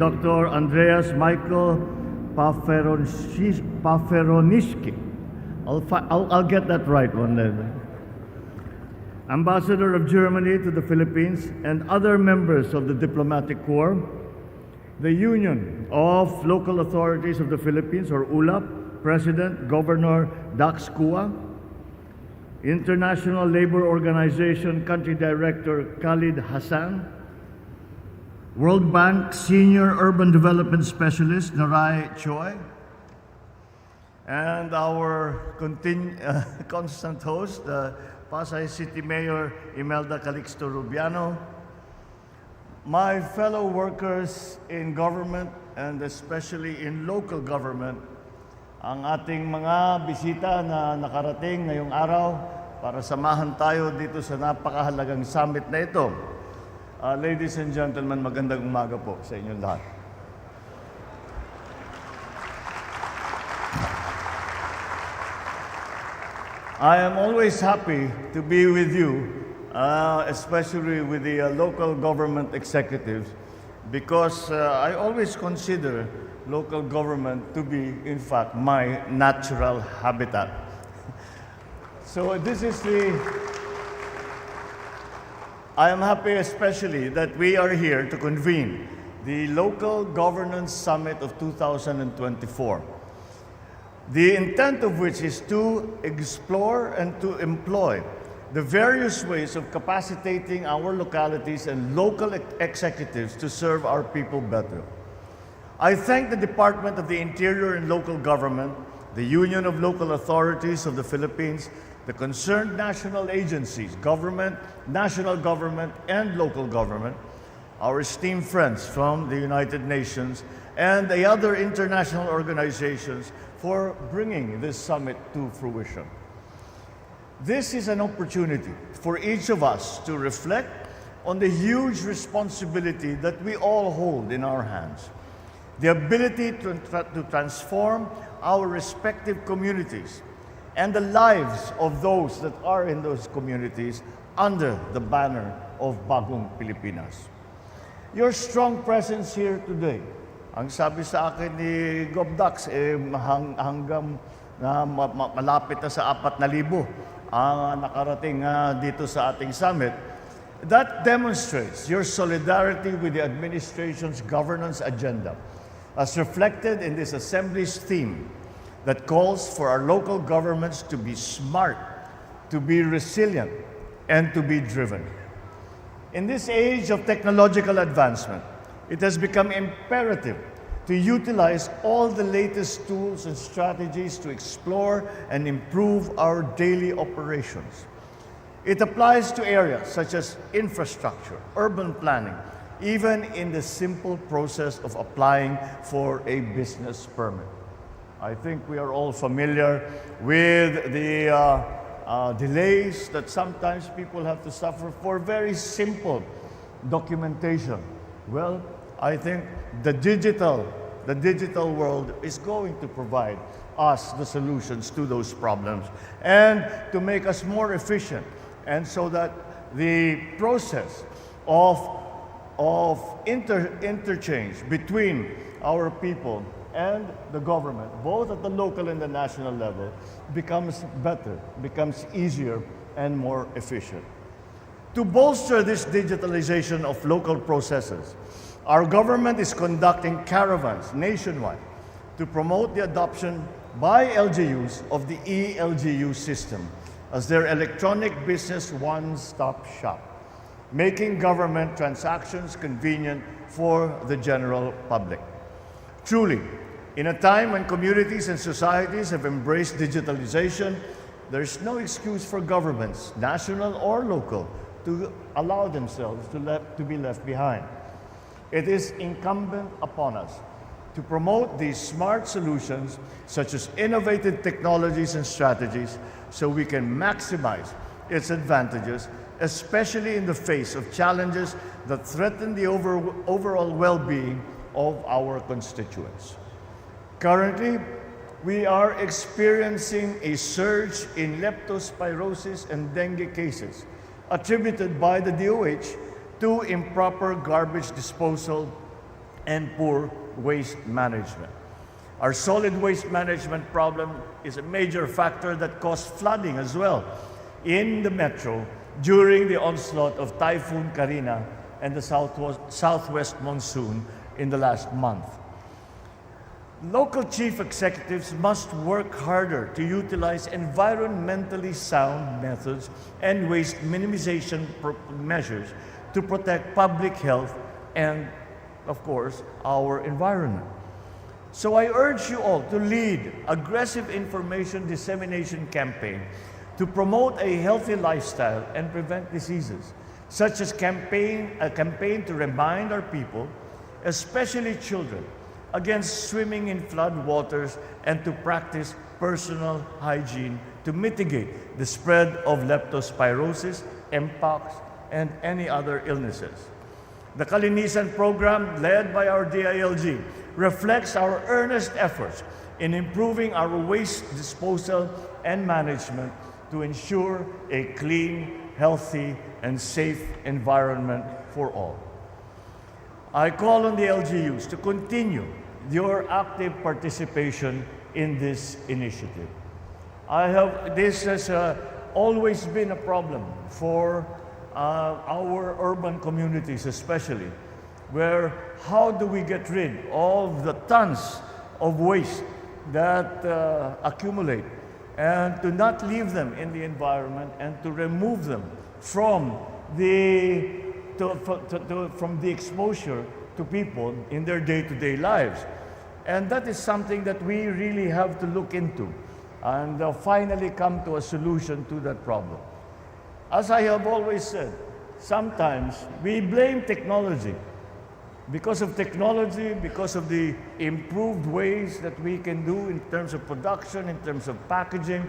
Dr. Andreas Michael Paferonishki. I'll get that right one day. Ambassador of Germany to the Philippines and other members of the Diplomatic Corps, the Union of Local Authorities of the Philippines, or ULAP, President Governor Dax Kua, International Labor Organization Country Director Khalid Hassan, World Bank Senior Urban Development Specialist Narai Choi, and our constant host, Pasay City Mayor Imelda Calixto Rubiano, my fellow workers in government and especially in local government, ang ating mga bisita na nakarating ngayong araw para samahan tayo dito sa napakahalagang summit na ito. Ladies and gentlemen, magandang umaga po sa inyong lahat. I am always happy to be with you, especially with the local government executives, because I always consider local government to be, in fact, my natural habitat. So I am happy especially that we are here to convene the Local Governance Summit of 2024. The intent of which is to explore and to employ the various ways of capacitating our localities and local executives to serve our people better. I thank the Department of the Interior and Local Government, the Union of Local Authorities of the Philippines, the concerned national agencies, government, national government, and local government, our esteemed friends from the United Nations, and the other international organizations for bringing this summit to fruition. This is an opportunity for each of us to reflect on the huge responsibility that we all hold in our hands. The ability to transform our respective communities and the lives of those that are in those communities under the banner of Bagong Pilipinas. Your strong presence here today, ang sabi sa akin ni Gobdax, hanggang malapit na sa 4,000 ang nakarating dito sa ating summit. That demonstrates your solidarity with the administration's governance agenda, as reflected in this Assembly's theme that calls for our local governments to be smart, to be resilient, and to be driven. In this age of technological advancement, it has become imperative to utilize all the latest tools and strategies to explore and improve our daily operations. It applies to areas such as infrastructure, urban planning, even in the simple process of applying for a business permit. I think we are all familiar with the delays that sometimes people have to suffer for very simple documentation. Well, I think the digital world is going to provide us the solutions to those problems and to make us more efficient, and so that the process of interchange between our people and the government, both at the local and the national level, becomes better, becomes easier and more efficient. To bolster this digitalization of local processes, our government is conducting caravans nationwide to promote the adoption by LGUs of the eLGU system as their electronic business one-stop shop, making government transactions convenient for the general public. Truly, in a time when communities and societies have embraced digitalization, there's no excuse for governments, national or local, to allow themselves to be left behind. It is incumbent upon us to promote these smart solutions, such as innovative technologies and strategies, so we can maximize its advantages, especially in the face of challenges that threaten the overall well-being of our constituents. Currently, we are experiencing a surge in leptospirosis and dengue cases attributed by the DOH to improper garbage disposal and poor waste management. Our solid waste management problem is a major factor that caused flooding as well in the metro during the onslaught of Typhoon Karina and the southwest monsoon in the last month. Local chief executives must work harder to utilize environmentally sound methods and waste minimization measures to protect public health and, of course, our environment. So I urge you all to lead aggressive information dissemination campaign to promote a healthy lifestyle and prevent diseases, such as a campaign to remind our people, especially children, against swimming in flood waters and to practice personal hygiene to mitigate the spread of leptospirosis, mpox, and any other illnesses. The Kalinisan program, led by our DILG, reflects our earnest efforts in improving our waste disposal and management to ensure a clean, healthy, and safe environment for all. I call on the LGUs to continue your active participation in this initiative. This has always been a problem for our urban communities especially, where how do we get rid of the tons of waste that accumulate and to not leave them in the environment and to remove them from the exposure to people in their day-to-day lives. And that is something that we really have to look into and finally come to a solution to that problem. As I have always said, sometimes we blame technology. Because of technology, because of the improved ways that we can do in terms of production, in terms of packaging,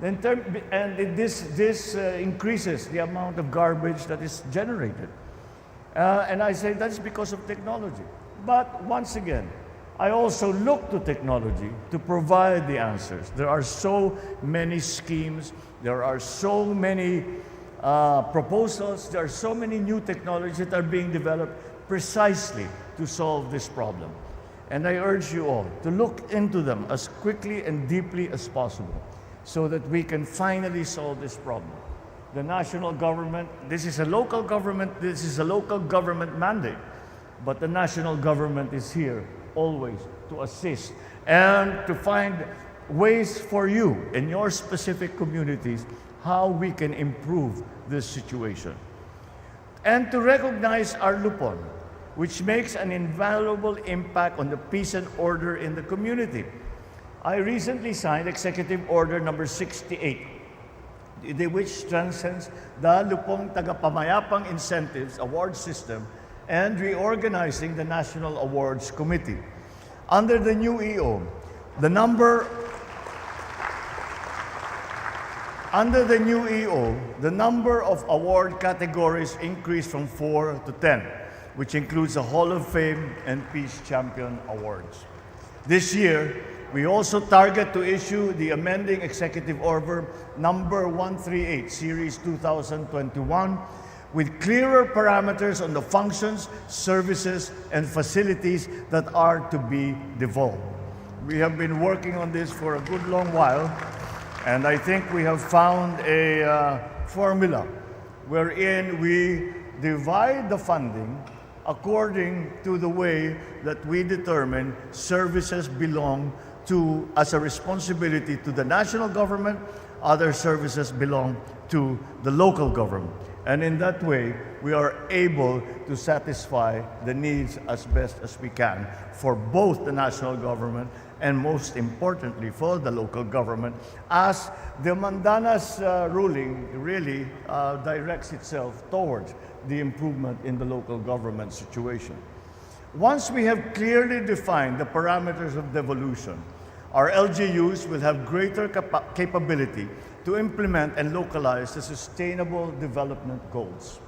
this increases the amount of garbage that is generated. And I say that's because of technology. But once again, I also look to technology to provide the answers. There are so many schemes, there are so many proposals, there are so many new technologies that are being developed precisely to solve this problem. And I urge you all to look into them as quickly and deeply as possible so that we can finally solve this problem. The national government, this is a local government mandate, but the national government is here always to assist and to find ways for you in your specific communities how we can improve this situation. And to recognize our lupon, which makes an invaluable impact on the peace and order in the community. I recently signed Executive Order number 68, which strengthens the Lupong Tagapamayapang Incentives Award System and reorganizing the National Awards Committee. Under the new EO, the number of award categories increased from 4 to 10, which includes the Hall of Fame and Peace Champion Awards. This year, we also target to issue the amending Executive Order number 138, Series 2021, with clearer parameters on the functions, services, and facilities that are to be devolved. We have been working on this for a good long while, and I think we have found a formula wherein we divide the funding according to the way that we determine services belong to as a responsibility to the national government, other services belong to the local government. And in that way, we are able to satisfy the needs as best as we can for both the national government and most importantly for the local government, as the Mandanas ruling really directs itself towards the improvement in the local government situation. Once we have clearly defined the parameters of devolution, our LGUs will have greater capability to implement and localize the sustainable development goals.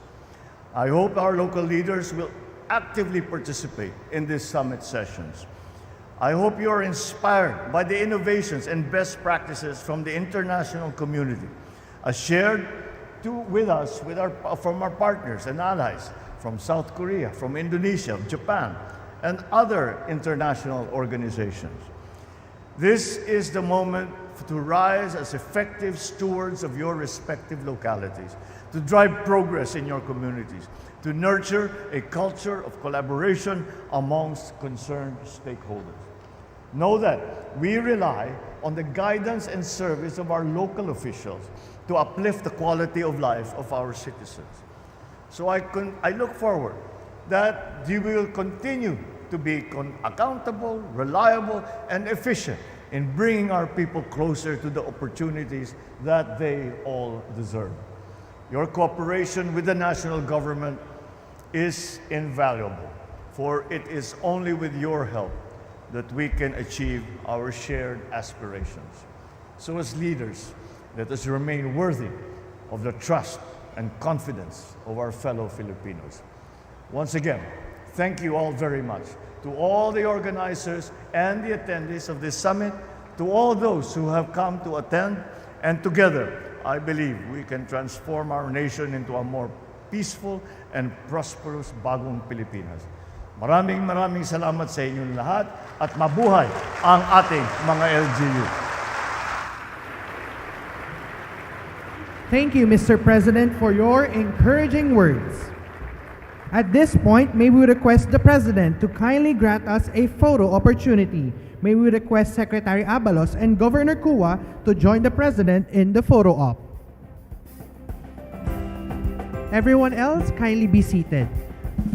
I hope our local leaders will actively participate in these summit sessions. I hope you are inspired by the innovations and best practices from the international community, as shared with us from our partners and allies from South Korea, from Indonesia, Japan, and other international organizations. This is the moment to rise as effective stewards of your respective localities, to drive progress in your communities, to nurture a culture of collaboration amongst concerned stakeholders. Know that we rely on the guidance and service of our local officials to uplift the quality of life of our citizens. So I look forward that you will continue to be accountable, reliable, and efficient in bringing our people closer to the opportunities that they all deserve. Your cooperation with the national government is invaluable, for it is only with your help that we can achieve our shared aspirations. So as leaders, let us remain worthy of the trust and confidence of our fellow Filipinos. Once again, thank you all very much. To all the organizers and the attendees of this summit, to all those who have come to attend, and together, I believe we can transform our nation into a more peaceful and prosperous bagong Pilipinas. Maraming salamat sa inyong lahat at mabuhay ang ating mga LGU. Thank you, Mr. President, for your encouraging words. At this point, may we request the President to kindly grant us a photo opportunity. May we request Secretary Abalos and Governor Kua to join the President in the photo op. Everyone else, kindly be seated.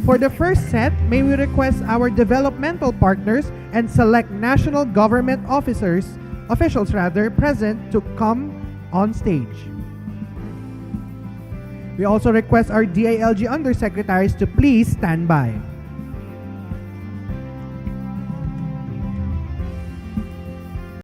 For the first set, may we request our developmental partners and select national government officials present to come on stage. We also request our DILG undersecretaries to please stand by.